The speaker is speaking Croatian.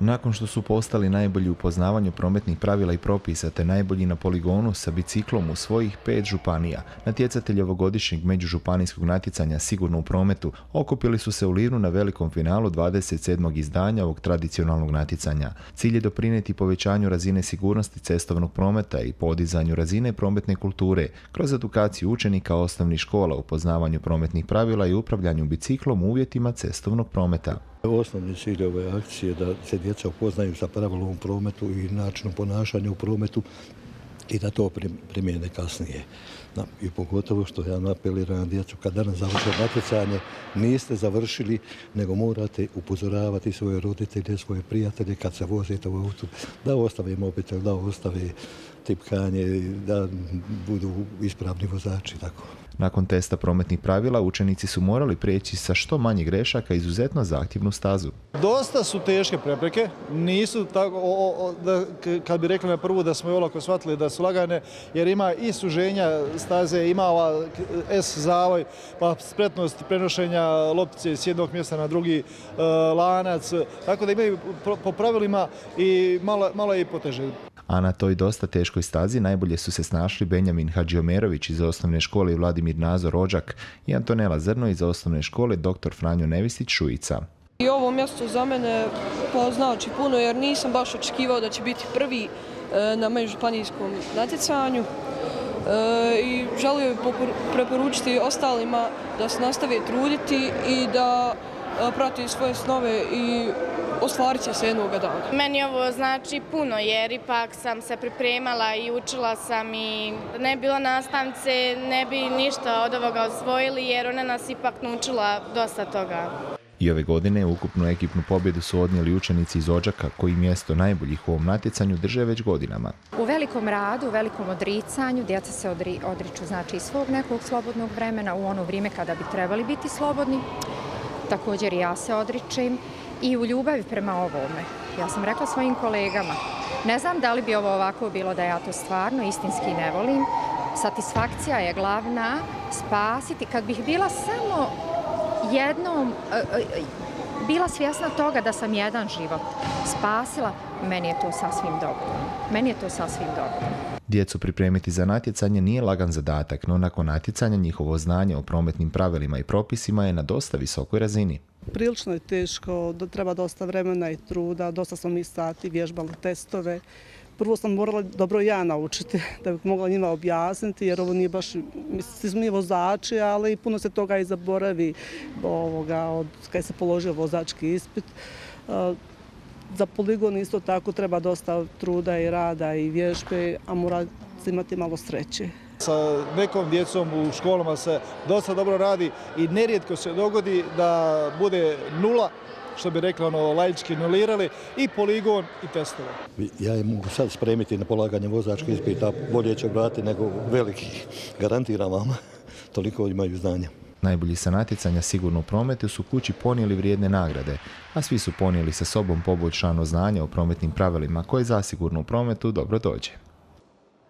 Nakon što su postali najbolji u poznavanju prometnih pravila i propisa te najbolji na poligonu sa biciklom u svojih 5 županija, natjecatelji ovogodišnjeg međužupanijskog natjecanja Sigurno u prometu okupili su se u Livnu na velikom finalu 27. izdanja ovog tradicionalnog natjecanja. Cilj je doprinijeti povećanju razine sigurnosti cestovnog prometa i podizanju razine prometne kulture kroz edukaciju učenika osnovnih škola u poznavanju prometnih pravila i upravljanju biciklom u uvjetima cestovnog prometa. Osnovni cilj ove akcije je da se djeca upoznaju sa pravilom u prometu i načinom ponašanja u prometu i da to primijene kasnije. I pogotovo što ja apeliram na djecu, kad danas završe natjecanje, niste završili, nego morate upozoravati svoje roditelje, svoje prijatelje kad se vozite u autu, da ostave mobitel, da ostave tipkanje, da budu ispravni vozači. Tako. Nakon testa prometnih pravila, učenici su morali prijeći sa što manje grešaka izuzetno zahtjevnu stazu. Dosta su teške prepreke, nisu tako, kad bi rekli na prvu da smo je olako shvatili da su lagane, jer ima i suženja staze, ima ova S zavoj, pa spretnost prenošenja loptice s jednog mjesta na drugi lanac, tako da imaju po pravilima i malo je i poteže. A na toj dosta teškoj stazi najbolje su se snašli Benjamin Hadžiomerović iz osnovne škole Vladimir Nazor Rođak i Antonela Zrno iz osnovne škole Dr. Franjo Nevisić Šuica. I ovo mjesto za mene znači puno jer nisam baš očekivao da će biti prvi na međužupanijskom natjecanju i želio bih preporučiti ostalima da se nastave truditi i da prati svoje snove i ostvarit će se jednoga dana. Meni ovo znači puno jer ipak sam se pripremala i učila sam i ne bilo nastavnice, ne bi ništa od ovoga osvojili jer ona nas ipak naučila dosta toga. I ove godine ukupnu ekipnu pobjedu su odnijeli učenici iz Odžaka koji mjesto najboljih u ovom natjecanju drže već godinama. U velikom radu, u velikom odricanju, djeca se odriču znači iz svog nekog slobodnog vremena u ono vrijeme kada bi trebali biti slobodni. Također i ja se odričem i u ljubavi prema ovome. Ja sam rekla svojim kolegama, ne znam da li bi ovo ovako bilo da ja to stvarno istinski ne volim. Satisfakcija je glavna, spasiti. Kad bih bila samo jednom, bila svjesna toga da sam jedan život spasila, meni je to sasvim dobro. Djecu pripremiti za natjecanje nije lagan zadatak, no nakon natjecanja njihovo znanje o prometnim pravilima i propisima je na dosta visokoj razini. Prilično je teško, treba dosta vremena i truda, dosta smo mi sati vježbali testove. Prvo sam morala dobro ja naučiti da bih mogla njima objasniti jer ovo nije baš, svi smo mi vozači, ali puno se toga i zaboravi od kada se položio vozački ispit. Za poligon isto tako treba dosta truda i rada i vježbe, a mora imati malo sreće. Sa nekom djecom u školama se dosta dobro radi i nerijetko se dogodi da bude nula, što bi rekli laički nulirali, i poligon i testove. Ja je mogu sad spremiti na polaganje vozačkih ispita, bolje će obratiti nego veliki, garantiram vam, toliko imaju znanja. Najbolji sa natjecanja Sigurno u prometu su kući ponijeli vrijedne nagrade, a svi su ponijeli sa sobom poboljšano znanje o prometnim pravilima koje zasigurno u prometu dobro dođe.